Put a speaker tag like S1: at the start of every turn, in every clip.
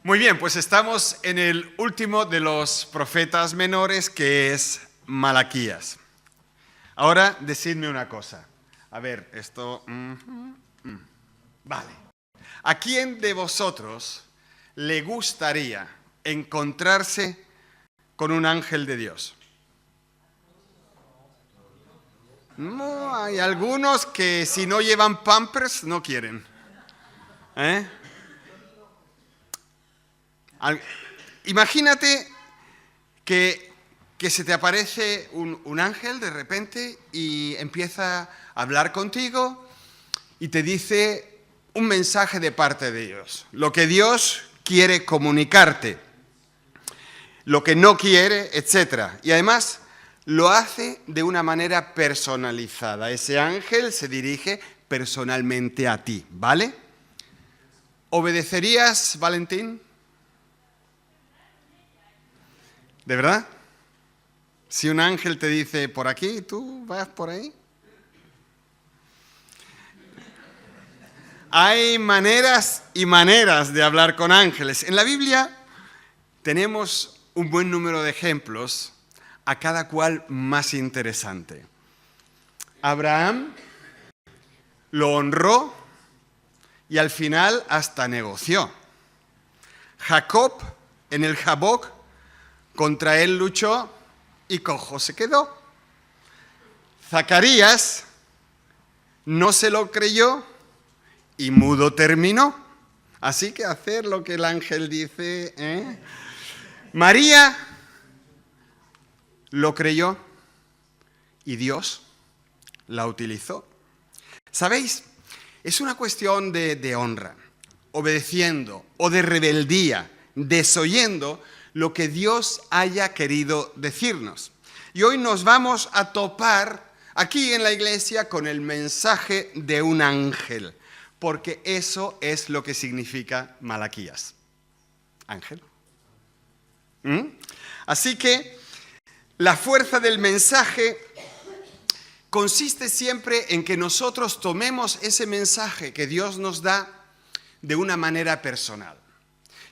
S1: Muy bien, pues estamos en el último de los profetas menores, que es Malaquías. Ahora, decidme una cosa. A ver, esto... Vale. ¿A quién de vosotros le gustaría encontrarse con un ángel de Dios? No, hay algunos que si no llevan Pampers no quieren. Imagínate que se te aparece un ángel de repente y empieza a hablar contigo y te dice un mensaje de parte de Dios. Lo que Dios quiere comunicarte, lo que no quiere, etc. Y además lo hace de una manera personalizada. Ese ángel se dirige personalmente a ti, ¿vale? ¿Obedecerías, Valentín? ¿De verdad? Si un ángel te dice por aquí, ¿tú vas por ahí? Hay maneras y maneras de hablar con ángeles. En la Biblia tenemos un buen número de ejemplos, a cada cual más interesante. Abraham lo honró y al final hasta negoció. Jacob en el Jaboc contra él luchó y cojo se quedó. Zacarías no se lo creyó y mudo terminó. Así que hacer lo que el ángel dice. María lo creyó y Dios la utilizó. ¿Sabéis? Es una cuestión de honra, obedeciendo o de rebeldía, desoyendo lo que Dios haya querido decirnos. Y hoy nos vamos a topar aquí en la iglesia con el mensaje de un ángel, porque eso es lo que significa Malaquías. Ángel. Así que la fuerza del mensaje consiste siempre en que nosotros tomemos ese mensaje que Dios nos da de una manera personal.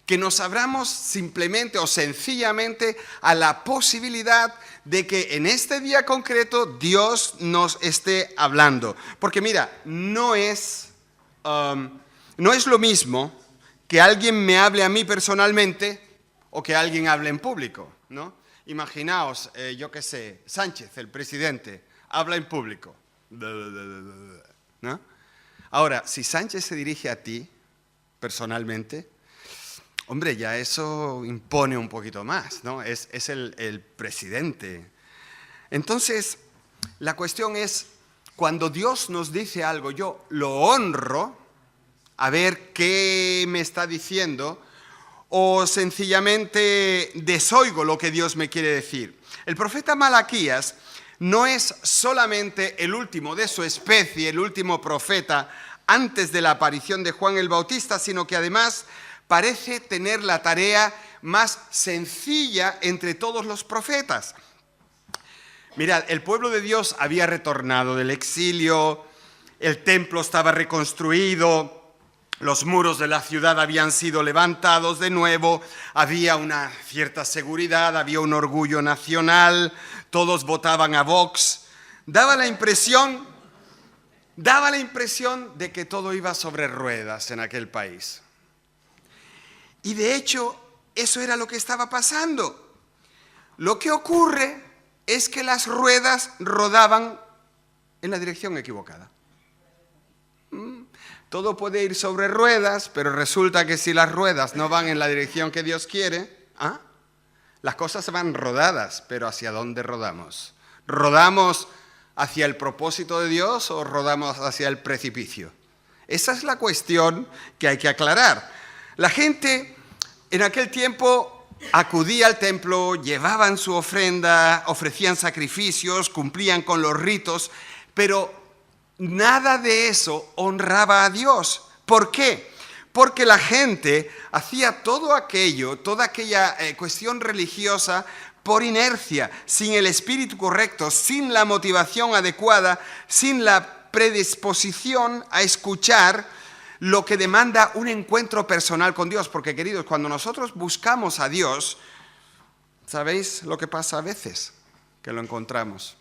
S1: Que nos abramos simplemente o sencillamente a la posibilidad de que en este día concreto Dios nos esté hablando. Porque mira, no es lo mismo que alguien me hable a mí personalmente o que alguien hable en público, ¿no? Imaginaos, yo qué sé, Sánchez, el presidente, habla en público, ¿no? Ahora, si Sánchez se dirige a ti personalmente, hombre, ya eso impone un poquito más, ¿no? Es el presidente. Entonces, la cuestión es, cuando Dios nos dice algo, yo lo honro, a ver qué me está diciendo, o sencillamente desoigo lo que Dios me quiere decir. El profeta Malaquías no es solamente el último de su especie, el último profeta antes de la aparición de Juan el Bautista, sino que además parece tener la tarea más sencilla entre todos los profetas. Mirad, el pueblo de Dios había retornado del exilio, el templo estaba reconstruido, los muros de la ciudad habían sido levantados de nuevo, había una cierta seguridad, había un orgullo nacional, todos votaban a Vox. Daba la impresión de que todo iba sobre ruedas en aquel país. Y de hecho, eso era lo que estaba pasando. Lo que ocurre es que las ruedas rodaban en la dirección equivocada. Todo puede ir sobre ruedas, pero resulta que si las ruedas no van en la dirección que Dios quiere, las cosas van rodadas, pero ¿hacia dónde rodamos? ¿Rodamos hacia el propósito de Dios o rodamos hacia el precipicio? Esa es la cuestión que hay que aclarar. La gente en aquel tiempo acudía al templo, llevaban su ofrenda, ofrecían sacrificios, cumplían con los ritos, pero nada de eso honraba a Dios. ¿Por qué? Porque la gente hacía todo aquello, toda aquella cuestión religiosa por inercia, sin el espíritu correcto, sin la motivación adecuada, sin la predisposición a escuchar lo que demanda un encuentro personal con Dios. Porque, queridos, cuando nosotros buscamos a Dios, ¿sabéis lo que pasa a veces? Que lo encontramos.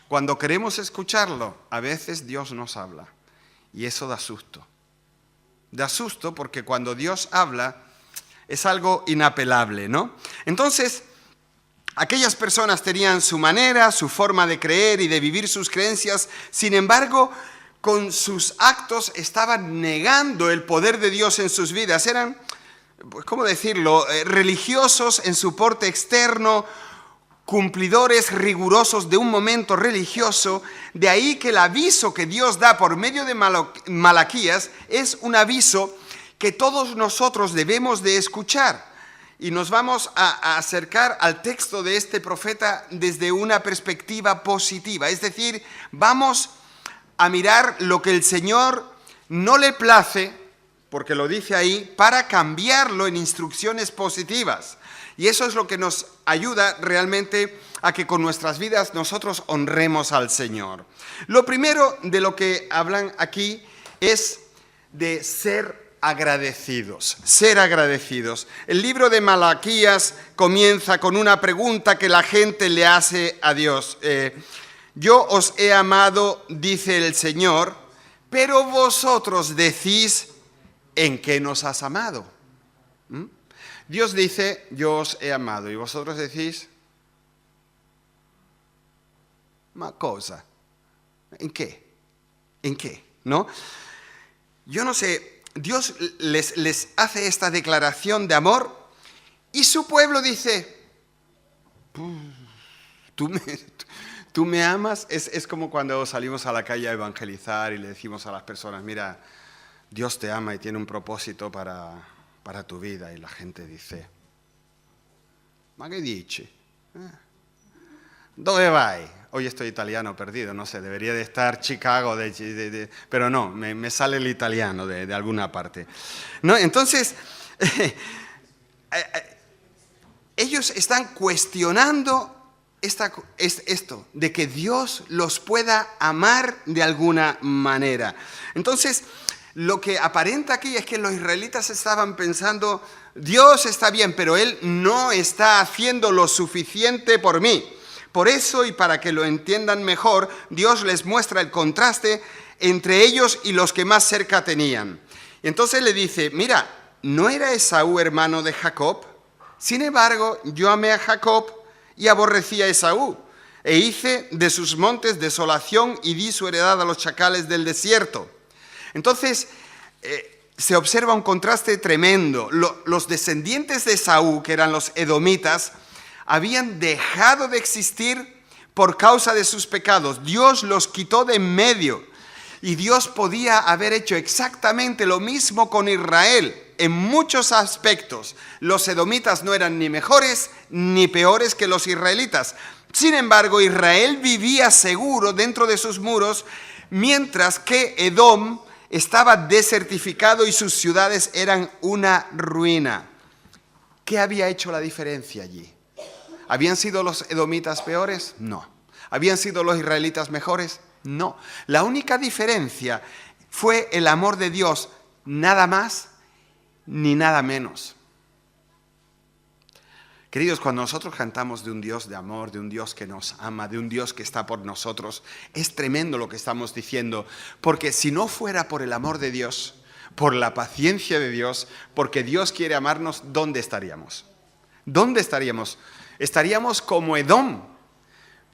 S1: Cuando queremos escucharlo, a veces Dios nos habla. Y eso da susto. Da susto porque cuando Dios habla es algo inapelable, ¿no? Entonces, aquellas personas tenían su manera, su forma de creer y de vivir sus creencias. Sin embargo, con sus actos estaban negando el poder de Dios en sus vidas. Eran, ¿cómo decirlo?, religiosos en su porte externo, cumplidores rigurosos de un momento religioso. De ahí que el aviso que Dios da por medio de Malaquías es un aviso que todos nosotros debemos de escuchar. Y nos vamos a acercar al texto de este profeta desde una perspectiva positiva. Es decir, vamos a mirar lo que el Señor no le place, porque lo dice ahí, para cambiarlo en instrucciones positivas. Y eso es lo que nos ayuda realmente a que con nuestras vidas nosotros honremos al Señor. Lo primero de lo que hablan aquí es de ser agradecidos, ser agradecidos. El libro de Malaquías comienza con una pregunta que la gente le hace a Dios. Yo os he amado, dice el Señor, pero vosotros decís, ¿en qué nos has amado? Dios dice, yo os he amado, y vosotros decís, ¿ma cosa? ¿En qué? ¿En qué? ¿No? Yo no sé, Dios les hace esta declaración de amor y su pueblo dice, ¿tú me amas? Es como cuando salimos a la calle a evangelizar y le decimos a las personas, mira, Dios te ama y tiene un propósito para tu vida, y la gente dice, ¿ma che dici? ¿Dove vai? Hoy estoy italiano perdido, no sé, debería de estar Chicago, pero no, me sale el italiano de alguna parte. ¿No? Entonces, ellos están cuestionando esto, de que Dios los pueda amar de alguna manera. Entonces, lo que aparenta aquí es que los israelitas estaban pensando, Dios está bien, pero Él no está haciendo lo suficiente por mí. Por eso, y para que lo entiendan mejor, Dios les muestra el contraste entre ellos y los que más cerca tenían. Y entonces le dice, mira, ¿no era Esaú hermano de Jacob? Sin embargo, yo amé a Jacob y aborrecí a Esaú, e hice de sus montes desolación y di su heredad a los chacales del desierto. Entonces, se observa un contraste tremendo. Los descendientes de Esaú, que eran los edomitas, habían dejado de existir por causa de sus pecados. Dios los quitó de en medio. Y Dios podía haber hecho exactamente lo mismo con Israel en muchos aspectos. Los edomitas no eran ni mejores ni peores que los israelitas. Sin embargo, Israel vivía seguro dentro de sus muros, mientras que Edom estaba desertificado y sus ciudades eran una ruina. ¿Qué había hecho la diferencia allí? ¿Habían sido los edomitas peores? No. ¿Habían sido los israelitas mejores? No. La única diferencia fue el amor de Dios, nada más ni nada menos. Queridos, cuando nosotros cantamos de un Dios de amor, de un Dios que nos ama, de un Dios que está por nosotros, es tremendo lo que estamos diciendo, porque si no fuera por el amor de Dios, por la paciencia de Dios, porque Dios quiere amarnos, ¿dónde estaríamos? ¿Dónde estaríamos? Estaríamos como Edom.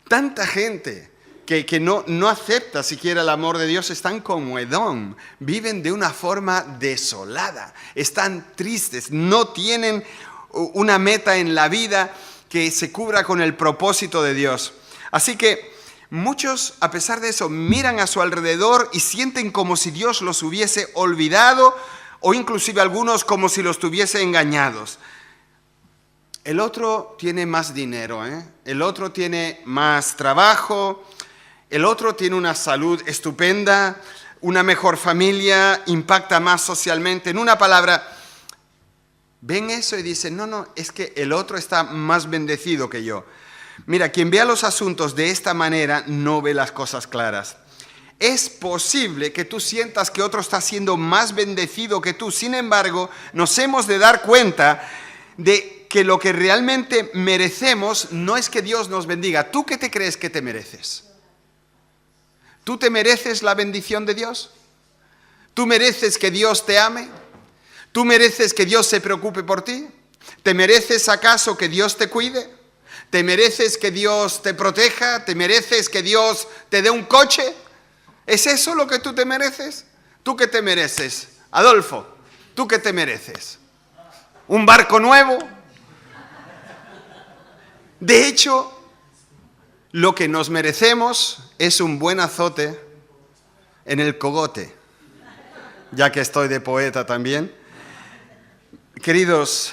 S1: Tanta gente que no acepta siquiera el amor de Dios están como Edom. Viven de una forma desolada, están tristes, no tienen una meta en la vida que se cubra con el propósito de Dios. Así que muchos, a pesar de eso, miran a su alrededor y sienten como si Dios los hubiese olvidado, o inclusive algunos como si los tuviese engañados. El otro tiene más dinero, el otro tiene más trabajo, el otro tiene una salud estupenda, una mejor familia, impacta más socialmente. En una palabra, ven eso y dicen, no, es que el otro está más bendecido que yo. Mira, quien vea los asuntos de esta manera no ve las cosas claras. Es posible que tú sientas que otro está siendo más bendecido que tú. Sin embargo, nos hemos de dar cuenta de que lo que realmente merecemos no es que Dios nos bendiga. ¿Tú qué te crees que te mereces? ¿Tú te mereces la bendición de Dios? ¿Tú mereces que Dios te ame? ¿Tú mereces que Dios se preocupe por ti? ¿Te mereces acaso que Dios te cuide? ¿Te mereces que Dios te proteja? ¿Te mereces que Dios te dé un coche? ¿Es eso lo que tú te mereces? ¿Tú qué te mereces? Adolfo, ¿tú qué te mereces? ¿Un barco nuevo? De hecho, lo que nos merecemos es un buen azote en el cogote, ya que estoy de poeta también. Queridos,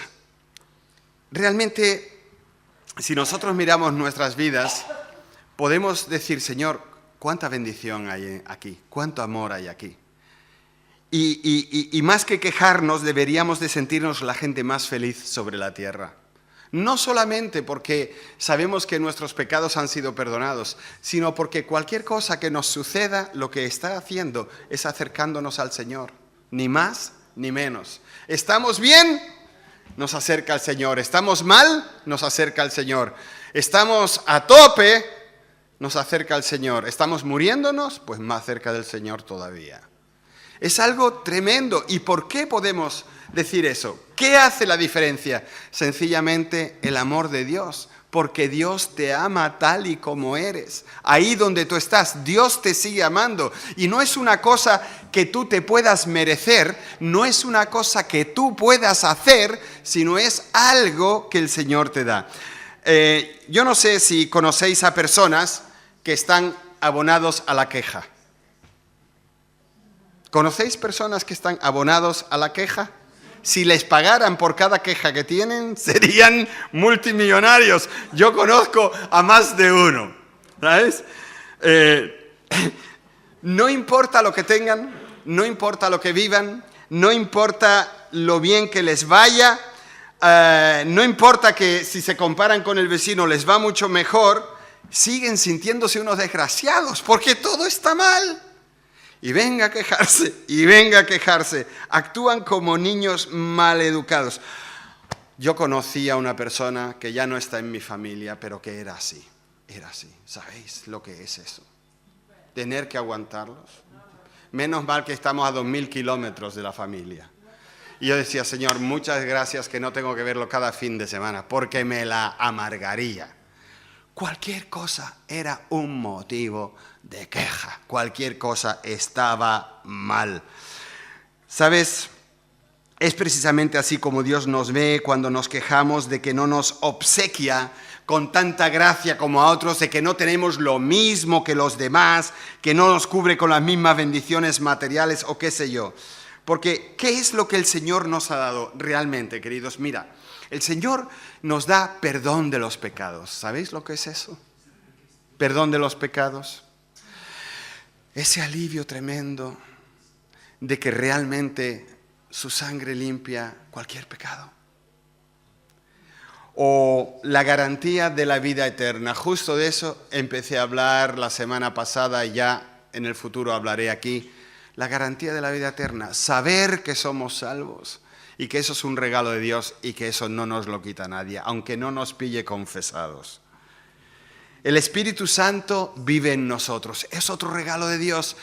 S1: realmente, si nosotros miramos nuestras vidas, podemos decir, Señor, cuánta bendición hay aquí, cuánto amor hay aquí. Y más que quejarnos, deberíamos de sentirnos la gente más feliz sobre la tierra. No solamente porque sabemos que nuestros pecados han sido perdonados, sino porque cualquier cosa que nos suceda, lo que está haciendo es acercándonos al Señor. Ni más ni menos. ¿Estamos bien? Nos acerca al Señor. ¿Estamos mal? Nos acerca al Señor. ¿Estamos a tope? Nos acerca al Señor. ¿Estamos muriéndonos? Pues más cerca del Señor todavía. Es algo tremendo. ¿Y por qué podemos decir eso? ¿Qué hace la diferencia? Sencillamente el amor de Dios. Porque Dios te ama tal y como eres. Ahí donde tú estás, Dios te sigue amando. Y no es una cosa que tú te puedas merecer, no es una cosa que tú puedas hacer, sino es algo que el Señor te da. Yo no sé si conocéis a personas que están abonados a la queja. ¿Conocéis personas que están abonados a la queja? Si les pagaran por cada queja que tienen, serían multimillonarios. Yo conozco a más de uno, ¿sabes? No importa lo que tengan, no importa lo que vivan, no importa lo bien que les vaya, no importa que si se comparan con el vecino les va mucho mejor, siguen sintiéndose unos desgraciados porque todo está mal. Y venga a quejarse, y venga a quejarse. Actúan como niños maleducados. Yo conocí a una persona que ya no está en mi familia, pero que era así. Era así. ¿Sabéis lo que es eso? Tener que aguantarlos. Menos mal que estamos a 2000 kilómetros de la familia. Y yo decía, Señor, muchas gracias que no tengo que verlo cada fin de semana, porque me la amargaría. Cualquier cosa era un motivo de queja. Cualquier cosa estaba mal. ¿Sabes? Es precisamente así como Dios nos ve cuando nos quejamos de que no nos obsequia con tanta gracia como a otros, de que no tenemos lo mismo que los demás, que no nos cubre con las mismas bendiciones materiales o qué sé yo. Porque, ¿qué es lo que el Señor nos ha dado realmente, queridos? Mira, el Señor nos da perdón de los pecados. ¿Sabéis lo que es eso? Perdón de los pecados. Ese alivio tremendo de que realmente su sangre limpia cualquier pecado. O la garantía de la vida eterna. Justo de eso empecé a hablar la semana pasada y ya en el futuro hablaré aquí. La garantía de la vida eterna. Saber que somos salvos. Y que eso es un regalo de Dios y que eso no nos lo quita nadie, aunque no nos pille confesados. El Espíritu Santo vive en nosotros, es otro regalo de Dios.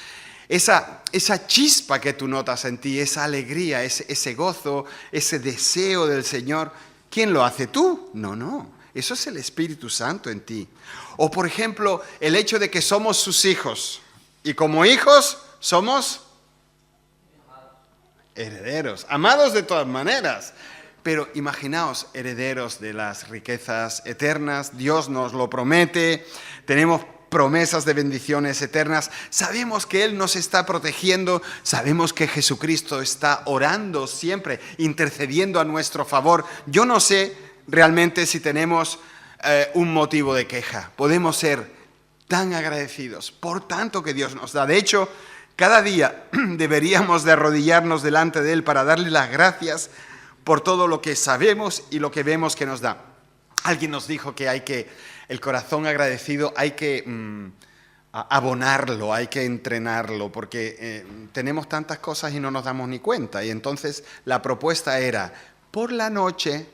S1: Esa chispa que tú notas en ti, esa alegría, ese gozo, ese deseo del Señor, ¿quién lo hace? ¿Tú? No, eso es el Espíritu Santo en ti. O por ejemplo, el hecho de que somos sus hijos y como hijos somos herederos, amados de todas maneras, pero imaginaos, herederos de las riquezas eternas, Dios nos lo promete, tenemos promesas de bendiciones eternas, sabemos que Él nos está protegiendo, sabemos que Jesucristo está orando siempre, intercediendo a nuestro favor. Yo no sé realmente si tenemos un motivo de queja, podemos ser tan agradecidos por tanto que Dios nos da. De hecho, cada día deberíamos de arrodillarnos delante de Él para darle las gracias por todo lo que sabemos y lo que vemos que nos da. Alguien nos dijo que el corazón agradecido hay que abonarlo, hay que entrenarlo, porque tenemos tantas cosas y no nos damos ni cuenta. Y entonces la propuesta era, por la noche,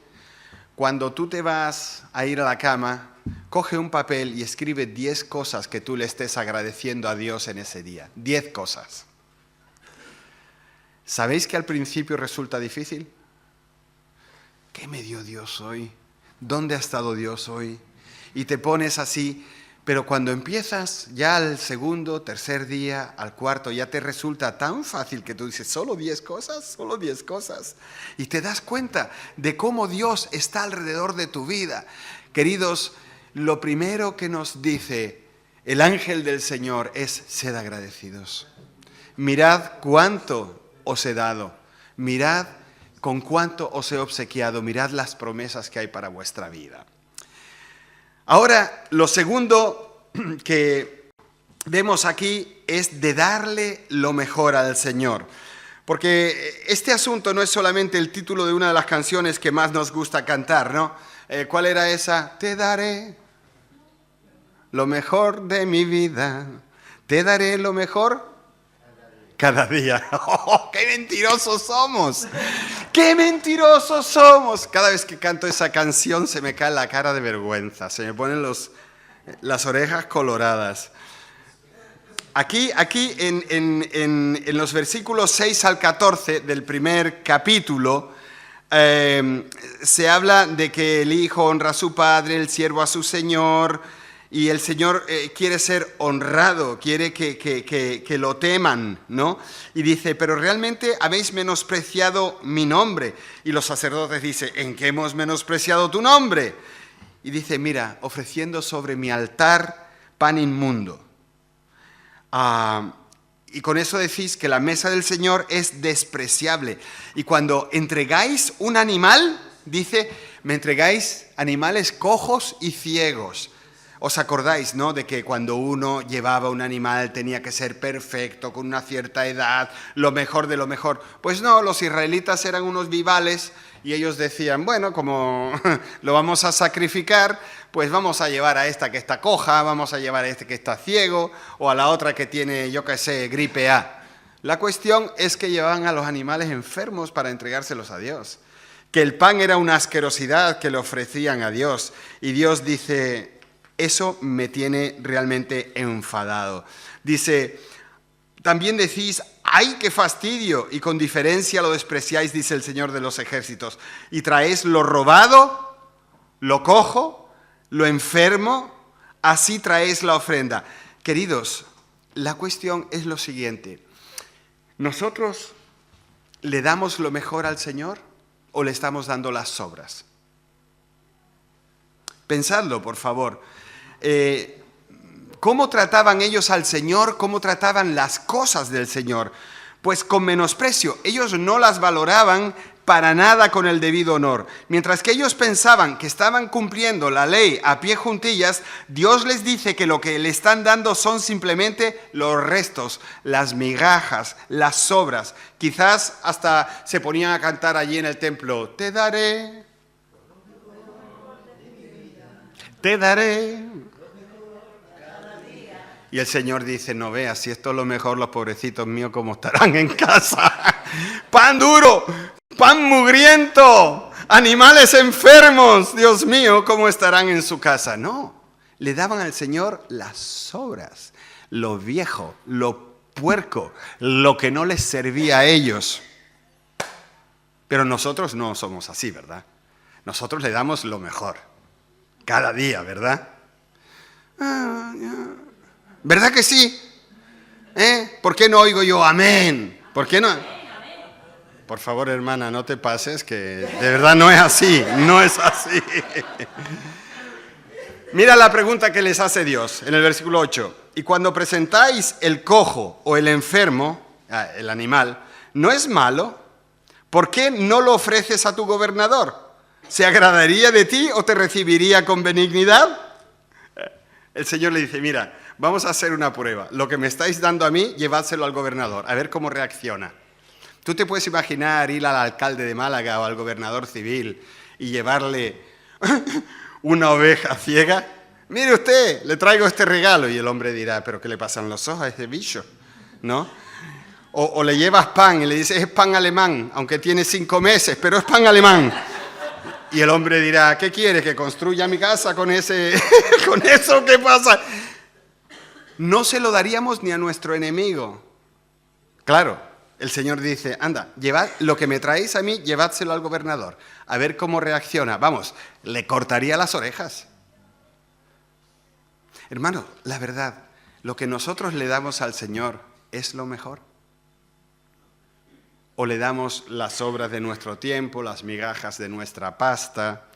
S1: cuando tú te vas a ir a la cama, coge un papel y escribe 10 cosas que tú le estés agradeciendo a Dios en ese día. 10 cosas. ¿Sabéis que al principio resulta difícil? ¿Qué me dio Dios hoy? ¿Dónde ha estado Dios hoy? Y te pones así, pero cuando empiezas ya al segundo, tercer día, al cuarto, ya te resulta tan fácil que tú dices, ¿solo 10 cosas? Solo 10 cosas. Y te das cuenta de cómo Dios está alrededor de tu vida. Queridos, lo primero que nos dice el ángel del Señor es, sed agradecidos. Mirad cuánto os he dado. Mirad con cuánto os he obsequiado. Mirad las promesas que hay para vuestra vida. Ahora, lo segundo que vemos aquí es de darle lo mejor al Señor. Porque este asunto no es solamente el título de una de las canciones que más nos gusta cantar, ¿no? ¿Cuál era esa? Te daré lo mejor de mi vida. Te daré lo mejor cada día. ¡Oh, qué mentirosos somos! ¡Qué mentirosos somos! Cada vez que canto esa canción se me cae la cara de vergüenza, se me ponen las orejas coloradas. Aquí en los versículos 6 al 14 del primer capítulo, se habla de que el hijo honra a su padre, el siervo a su señor, y el Señor quiere ser honrado, quiere que lo teman, ¿no? Y dice, pero realmente habéis menospreciado mi nombre. Y los sacerdotes dicen, ¿en qué hemos menospreciado tu nombre? Y dice, mira, ofreciendo sobre mi altar pan inmundo. Y con eso decís que la mesa del Señor es despreciable. Y cuando entregáis un animal, dice, me entregáis animales cojos y ciegos. ¿Os acordáis, no? De que cuando uno llevaba un animal tenía que ser perfecto, con una cierta edad, lo mejor de lo mejor. Pues no, los israelitas eran unos vivales y ellos decían, bueno, como lo vamos a sacrificar, pues vamos a llevar a esta que está coja, vamos a llevar a este que está ciego, o a la otra que tiene, yo qué sé, gripe A. La cuestión es que llevaban a los animales enfermos para entregárselos a Dios. Que el pan era una asquerosidad que le ofrecían a Dios. Y Dios dice, eso me tiene realmente enfadado. Dice, también decís, ¡ay, qué fastidio! Y con diferencia lo despreciáis, dice el Señor de los ejércitos. Y traéis lo robado, lo cojo, lo enfermo, así traéis la ofrenda. Queridos, la cuestión es lo siguiente. ¿Nosotros le damos lo mejor al Señor o le estamos dando las sobras? Pensadlo, por favor. ¿Cómo trataban ellos al Señor? ¿Cómo trataban las cosas del Señor? Pues con menosprecio. Ellos no las valoraban para nada con el debido honor. Mientras que ellos pensaban que estaban cumpliendo la ley a pie juntillas, Dios les dice que lo que le están dando son simplemente los restos, las migajas, las sobras. Quizás hasta se ponían a cantar allí en el templo, te daré, te daré. Y el Señor dice, no veas, si esto es lo mejor, los pobrecitos míos cómo estarán en casa. Pan duro, pan mugriento, animales enfermos, Dios mío, cómo estarán en su casa. No, le daban al Señor las sobras, lo viejo, lo puerco, lo que no les servía a ellos. Pero nosotros no somos así, ¿verdad? Nosotros le damos lo mejor, cada día, ¿verdad? ¿Verdad que sí? ¿Por qué no oigo yo amén? ¿Por qué no? Por favor, hermana, no te pases, que de verdad no es así, no es así. Mira la pregunta que les hace Dios en el versículo 8. Y cuando presentáis el cojo o el enfermo, el animal, ¿no es malo? ¿Por qué no lo ofreces a tu gobernador? ¿Se agradaría de ti o te recibiría con benignidad? El Señor le dice, mira, vamos a hacer una prueba. Lo que me estáis dando a mí, llevádselo al gobernador, a ver cómo reacciona. Tú te puedes imaginar ir al alcalde de Málaga o al gobernador civil y llevarle una oveja ciega. Mire usted, le traigo este regalo. Y el hombre dirá, ¿pero qué le pasan los ojos a este bicho? ¿No? O le llevas pan y le dices, es pan alemán, aunque tiene 5 meses, pero es pan alemán. Y el hombre dirá, ¿qué quiere? ¿Que construya mi casa con ese, con eso? ¿Qué pasa? No se lo daríamos ni a nuestro enemigo. Claro, el Señor dice, anda, llevad lo que me traéis a mí, llevádselo al gobernador, a ver cómo reacciona. Vamos, le cortaría las orejas. Hermano, la verdad, lo que nosotros le damos al Señor es lo mejor. O le damos las sobras de nuestro tiempo, las migajas de nuestra pasta,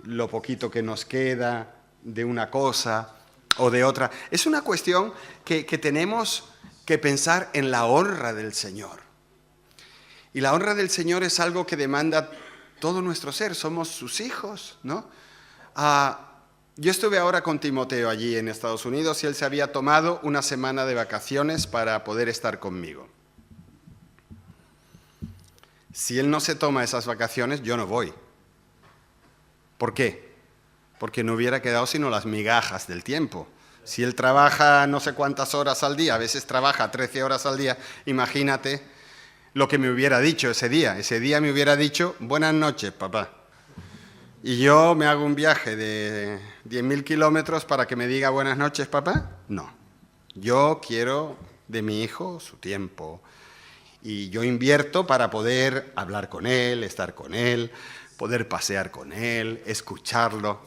S1: lo poquito que nos queda de una cosa o de otra. Es una cuestión que tenemos que pensar en la honra del Señor. Y la honra del Señor es algo que demanda todo nuestro ser, somos sus hijos, ¿no? Yo estuve ahora con Timoteo allí en Estados Unidos y él se había tomado una semana de vacaciones para poder estar conmigo. Si él no se toma esas vacaciones, yo no voy. ¿Por qué? Porque no hubiera quedado sino las migajas del tiempo. Si él trabaja no sé cuántas horas al día, a veces trabaja 13 horas al día, imagínate lo que me hubiera dicho ese día. Ese día me hubiera dicho, buenas noches, papá. Y yo me hago un viaje de 10.000 kilómetros para que me diga buenas noches, papá. No, yo quiero de mi hijo su tiempo. Y yo invierto para poder hablar con él, estar con él, poder pasear con él, escucharlo.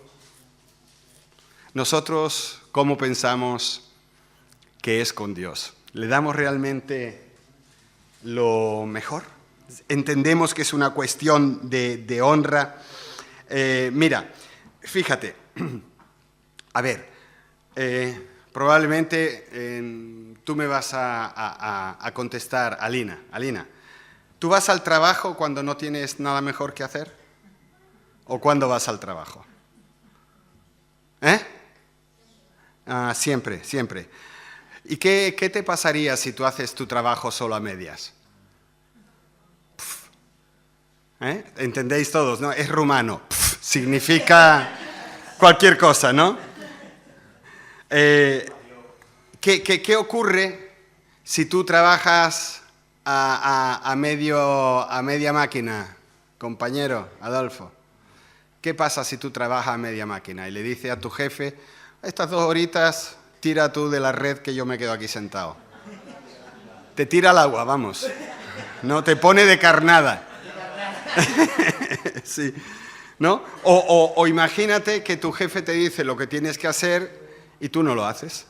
S1: Nosotros, ¿cómo pensamos que es con Dios? ¿Le damos realmente lo mejor? ¿Entendemos que es una cuestión de honra? Mira, fíjate, a ver, probablemente tú me vas a contestar, Alina, ¿tú vas al trabajo cuando no tienes nada mejor que hacer? ¿O cuándo vas al trabajo? Siempre, siempre. ¿Y qué te pasaría si tú haces tu trabajo solo a medias? ¿Entendéis todos, no? Es rumano. Significa cualquier cosa, ¿no? ¿Qué ocurre si tú trabajas a media máquina, compañero Adolfo? ¿Qué pasa si tú trabajas a media máquina y le dices a tu jefe, estas 2 horitas tira tú de la red que yo me quedo aquí sentado? Te tira al agua, vamos. No, te pone de carnada. Sí, ¿no? O imagínate que tu jefe te dice lo que tienes que hacer y tú no lo haces.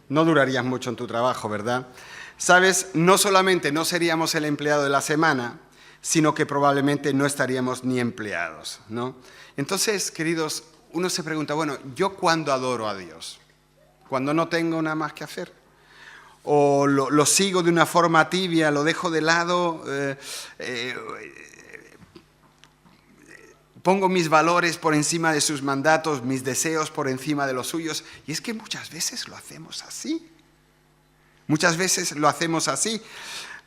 S1: No durarías mucho en tu trabajo, ¿verdad? Sabes, no solamente no seríamos el empleado de la semana, sino que probablemente no estaríamos ni empleados, ¿no? Entonces, queridos, uno se pregunta, bueno, ¿yo cuándo adoro a Dios? ¿Cuando no tengo nada más que hacer? ¿O lo sigo de una forma tibia, lo dejo de lado? Pongo mis valores por encima de sus mandatos, mis deseos por encima de los suyos. Y es que muchas veces lo hacemos así. Muchas veces lo hacemos así.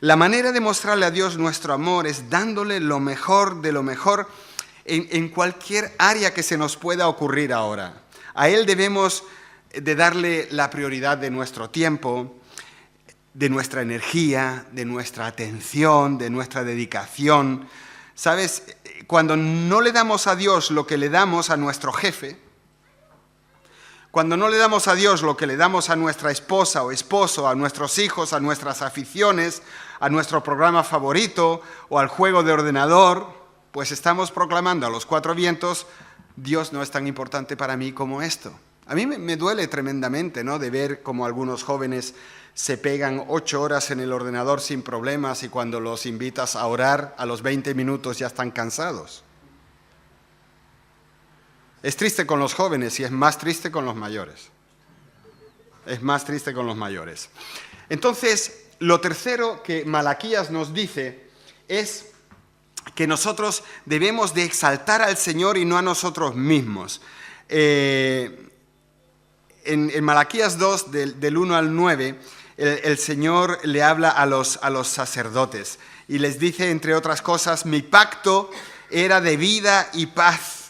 S1: La manera de mostrarle a Dios nuestro amor es dándole lo mejor de lo mejor en cualquier área que se nos pueda ocurrir ahora. A Él debemos de darle la prioridad de nuestro tiempo, de nuestra energía, de nuestra atención, de nuestra dedicación. ¿Sabes? Cuando no le damos a Dios lo que le damos a nuestro jefe, cuando no le damos a Dios lo que le damos a nuestra esposa o esposo, a nuestros hijos, a nuestras aficiones, a nuestro programa favorito o al juego de ordenador, pues estamos proclamando a los 4 vientos, Dios no es tan importante para mí como esto. A mí me duele tremendamente, ¿no?, de ver cómo algunos jóvenes se pegan 8 horas en el ordenador sin problemas y cuando los invitas a orar, a los 20 minutos ya están cansados. Es triste con los jóvenes y es más triste con los mayores. Es más triste con los mayores. Entonces, lo tercero que Malaquías nos dice es que nosotros debemos de exaltar al Señor y no a nosotros mismos. En Malaquías 2, del 1 al 9, el Señor le habla a los sacerdotes y les dice, entre otras cosas, mi pacto era de vida y paz.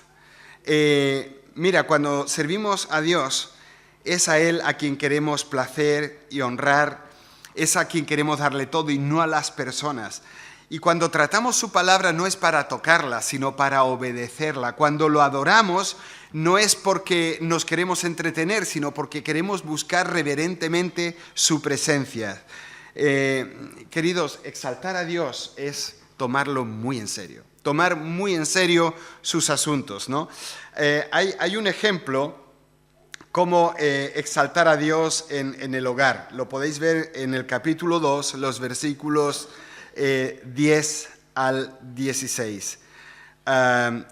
S1: mira, cuando servimos a Dios, es a Él a quien queremos placer y honrar, es a quien queremos darle todo y no a las personas. Y cuando tratamos su palabra no es para tocarla, sino para obedecerla. Cuando lo adoramos no es porque nos queremos entretener, sino porque queremos buscar reverentemente su presencia. Queridos, exaltar a Dios es tomarlo muy en serio, tomar muy en serio sus asuntos, ¿no? Hay un ejemplo cómo exaltar a Dios en el hogar. Lo podéis ver en el capítulo 2, los versículos 10 al 16,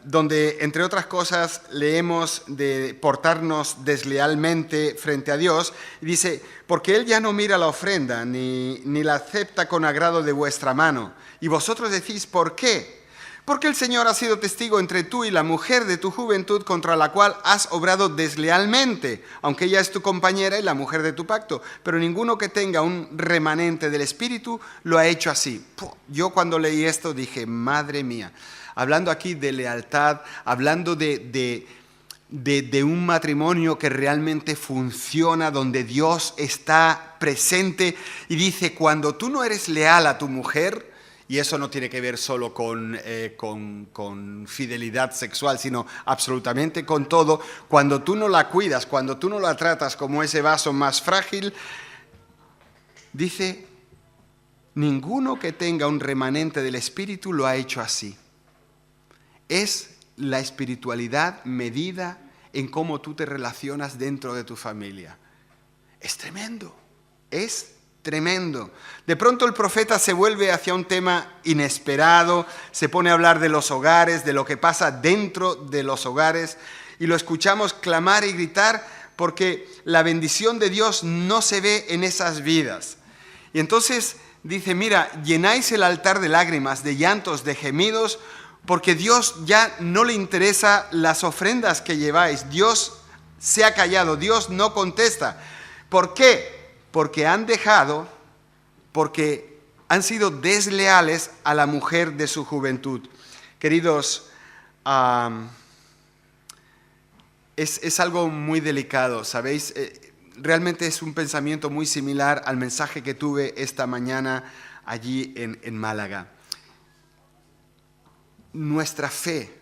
S1: donde, entre otras cosas, leemos de portarnos deslealmente frente a Dios. Y dice, porque Él ya no mira la ofrenda, ni la acepta con agrado de vuestra mano. Y vosotros decís, ¿por qué? Porque el Señor ha sido testigo entre tú y la mujer de tu juventud contra la cual has obrado deslealmente, aunque ella es tu compañera y la mujer de tu pacto. Pero ninguno que tenga un remanente del Espíritu lo ha hecho así. Yo cuando leí esto dije, madre mía, hablando aquí de lealtad, hablando de un matrimonio que realmente funciona, donde Dios está presente y dice, cuando tú no eres leal a tu mujer, y eso no tiene que ver solo con fidelidad sexual, sino absolutamente con todo. Cuando tú no la cuidas, cuando tú no la tratas como ese vaso más frágil, dice, ninguno que tenga un remanente del Espíritu lo ha hecho así. Es la espiritualidad medida en cómo tú te relacionas dentro de tu familia. Es tremendo, es tremendo. De pronto el profeta se vuelve hacia un tema inesperado, se pone a hablar de los hogares, de lo que pasa dentro de los hogares, y lo escuchamos clamar y gritar porque la bendición de Dios no se ve en esas vidas. Y entonces dice, mira, llenáis el altar de lágrimas, de llantos, de gemidos, porque Dios ya no le interesa las ofrendas que lleváis. Dios se ha callado, Dios no contesta. ¿Por qué? Porque han sido desleales a la mujer de su juventud. Queridos, es algo muy delicado, ¿sabéis? Realmente es un pensamiento muy similar al mensaje que tuve esta mañana allí en Málaga. Nuestra fe,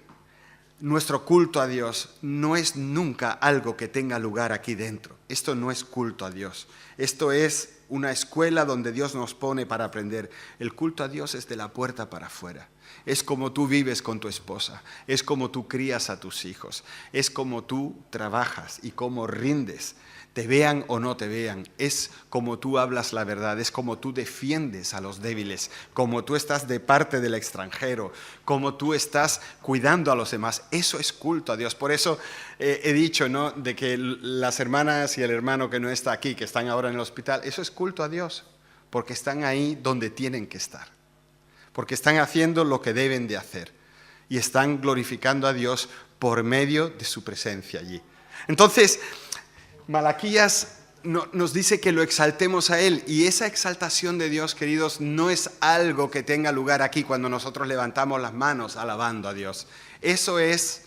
S1: nuestro culto a Dios no es nunca algo que tenga lugar aquí dentro. Esto no es culto a Dios. Esto es una escuela donde Dios nos pone para aprender. El culto a Dios es de la puerta para afuera. Es como tú vives con tu esposa. Es como tú crías a tus hijos. Es como tú trabajas y cómo rindes. Te vean o no te vean, es como tú hablas la verdad, es como tú defiendes a los débiles, como tú estás de parte del extranjero, como tú estás cuidando a los demás. Eso es culto a Dios. Por eso he dicho, ¿no?, de que las hermanas y el hermano que no está aquí, que están ahora en el hospital, eso es culto a Dios, porque están ahí donde tienen que estar, porque están haciendo lo que deben de hacer y están glorificando a Dios por medio de su presencia allí. Entonces, Malaquías nos dice que lo exaltemos a Él, y esa exaltación de Dios, queridos, no es algo que tenga lugar aquí cuando nosotros levantamos las manos alabando a Dios. Eso es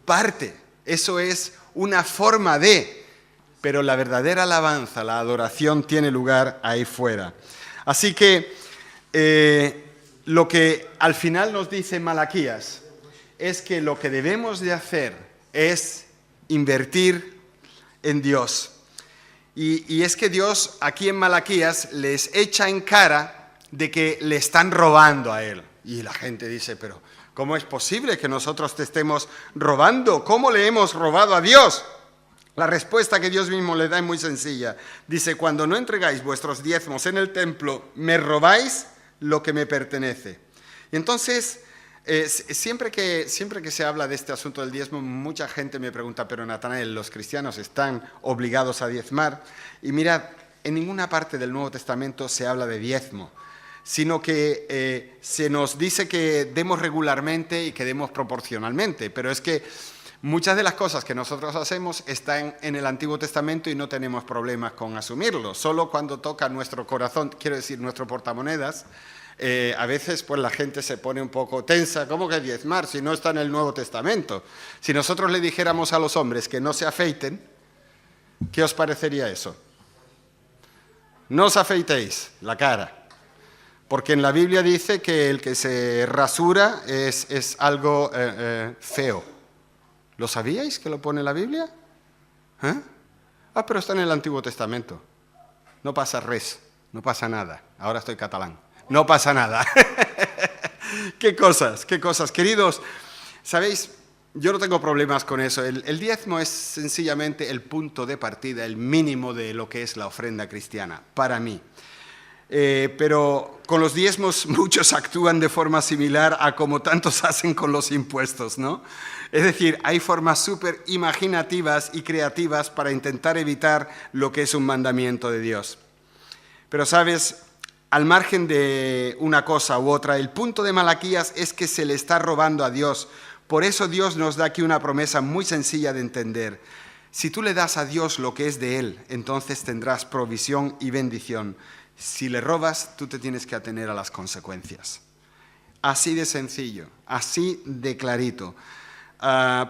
S1: parte, eso es una forma de, pero la verdadera alabanza, la adoración tiene lugar ahí fuera. Así que lo que al final nos dice Malaquías es que lo que debemos de hacer es invertir en Dios. Y es que Dios aquí en Malaquías les echa en cara de que le están robando a Él. Y la gente dice, pero ¿cómo es posible que nosotros te estemos robando? ¿Cómo le hemos robado a Dios? La respuesta que Dios mismo le da es muy sencilla. Dice, cuando no entregáis vuestros diezmos en el templo, me robáis lo que me pertenece. Y entonces, siempre que se habla de este asunto del diezmo, mucha gente me pregunta, pero Natanael, ¿los cristianos están obligados a diezmar? Y mirad, en ninguna parte del Nuevo Testamento se habla de diezmo, sino que se nos dice que demos regularmente y que demos proporcionalmente, pero es que muchas de las cosas que nosotros hacemos están en el Antiguo Testamento y no tenemos problemas con asumirlo. Solo cuando toca nuestro corazón, quiero decir nuestro portamonedas, A veces pues la gente se pone un poco tensa. ¿Cómo que diezmar si no está en el Nuevo Testamento? Si nosotros le dijéramos a los hombres que no se afeiten, ¿qué os parecería eso? No os afeitéis la cara, porque en la Biblia dice que el que se rasura es algo feo. ¿Lo sabíais que lo pone en la Biblia? ¿Eh? Pero está en el Antiguo Testamento. No pasa res, no pasa nada. Ahora estoy catalán. No pasa nada. Qué cosas. Queridos, ¿sabéis? Yo no tengo problemas con eso. El diezmo es sencillamente el punto de partida, el mínimo de lo que es la ofrenda cristiana, para mí. Pero con los diezmos muchos actúan de forma similar a como tantos hacen con los impuestos, ¿no? Es decir, hay formas súper imaginativas y creativas para intentar evitar lo que es un mandamiento de Dios. Pero, ¿sabes? Al margen de una cosa u otra, el punto de Malaquías es que se le está robando a Dios. Por eso Dios nos da aquí una promesa muy sencilla de entender. Si tú le das a Dios lo que es de Él, entonces tendrás provisión y bendición. Si le robas, tú te tienes que atener a las consecuencias. Así de sencillo, así de clarito.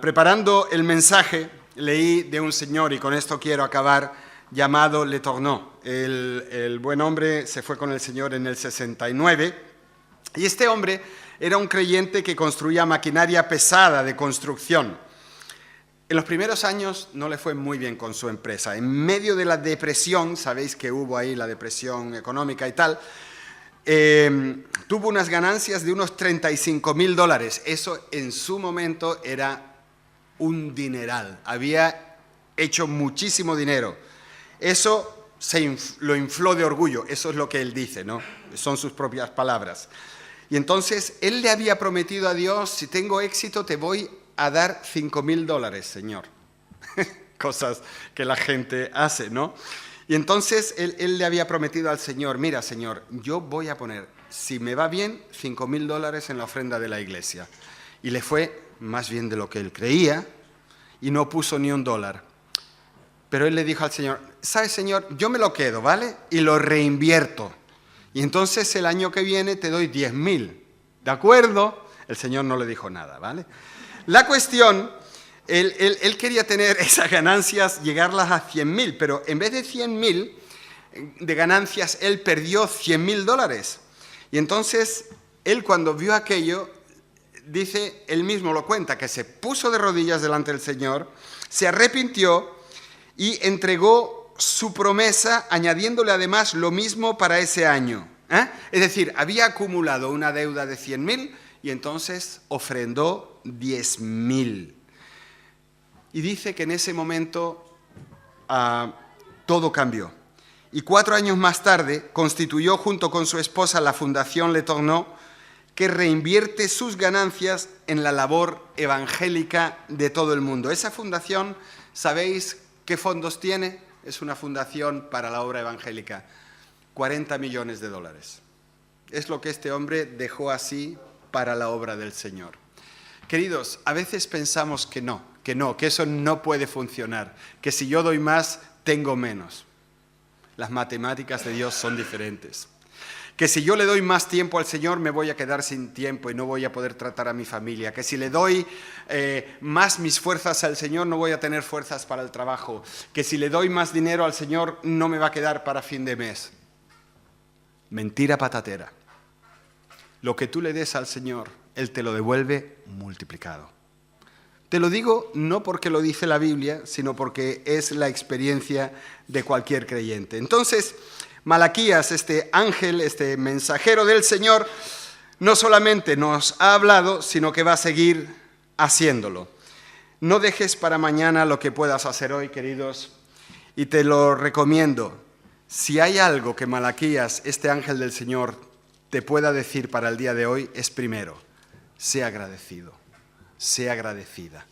S1: Preparando el mensaje, leí de un señor, y con esto quiero acabar, llamado Le Tourneau. El buen hombre se fue con el Señor en el 69, y este hombre era un creyente que construía maquinaria pesada de construcción. En los primeros años no le fue muy bien con su empresa. En medio de la depresión, sabéis que hubo ahí la depresión económica y tal, tuvo unas ganancias de unos $35,000. Eso en su momento era un dineral. Había hecho muchísimo dinero. Eso lo infló de orgullo. Eso es lo que él dice, ¿no? Son sus propias palabras. Y entonces él le había prometido a Dios: si tengo éxito te voy a dar $5,000, Señor. Cosas que la gente hace, ¿no? Y entonces él le había prometido al Señor: mira, Señor, yo voy a poner, si me va bien, $5,000 en la ofrenda de la iglesia. Y le fue más bien de lo que él creía, y no puso ni $1. Pero él le dijo al Señor: ¿sabes, Señor? Yo me lo quedo, ¿vale? Y lo reinvierto. Y entonces el año que viene te doy 10,000. ¿De acuerdo? El Señor no le dijo nada, ¿vale? La cuestión, él quería tener esas ganancias, llegarlas a 100,000, pero en vez de 100,000 de ganancias, él perdió $100,000. Y entonces, él cuando vio aquello, dice, él mismo lo cuenta, que se puso de rodillas delante del Señor, se arrepintió y entregó su promesa, añadiéndole además lo mismo para ese año. Es decir, había acumulado una deuda de 100,000 y entonces ofrendó 10,000. Y dice que en ese momento todo cambió. Y 4 años más tarde constituyó junto con su esposa la Fundación Le Tourneau, que reinvierte sus ganancias en la labor evangélica de todo el mundo. Esa fundación, ¿sabéis qué fondos tiene? Es una fundación para la obra evangélica. $40 millones. Es lo que este hombre dejó así para la obra del Señor. Queridos, a veces pensamos que eso no puede funcionar, que si yo doy más, tengo menos. Las matemáticas de Dios son diferentes. Que si yo le doy más tiempo al Señor, me voy a quedar sin tiempo y no voy a poder tratar a mi familia. Que si le doy más mis fuerzas al Señor, no voy a tener fuerzas para el trabajo. Que si le doy más dinero al Señor, no me va a quedar para fin de mes. Mentira patatera. Lo que tú le des al Señor, Él te lo devuelve multiplicado. Te lo digo no porque lo dice la Biblia, sino porque es la experiencia de cualquier creyente. Entonces, Malaquías, este ángel, este mensajero del Señor, no solamente nos ha hablado, sino que va a seguir haciéndolo. No dejes para mañana lo que puedas hacer hoy, queridos, y te lo recomiendo. Si hay algo que Malaquías, este ángel del Señor, te pueda decir para el día de hoy, es primero, sé agradecido, sé agradecida.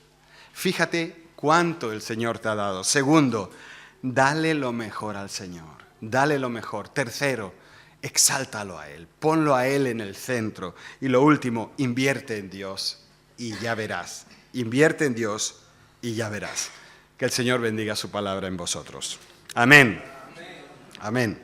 S1: Fíjate cuánto el Señor te ha dado. Segundo, dale lo mejor al Señor. Dale lo mejor. Tercero, exáltalo a Él, ponlo a Él en el centro. Y lo último, invierte en Dios y ya verás. Invierte en Dios y ya verás. Que el Señor bendiga su palabra en vosotros. Amén. Amén.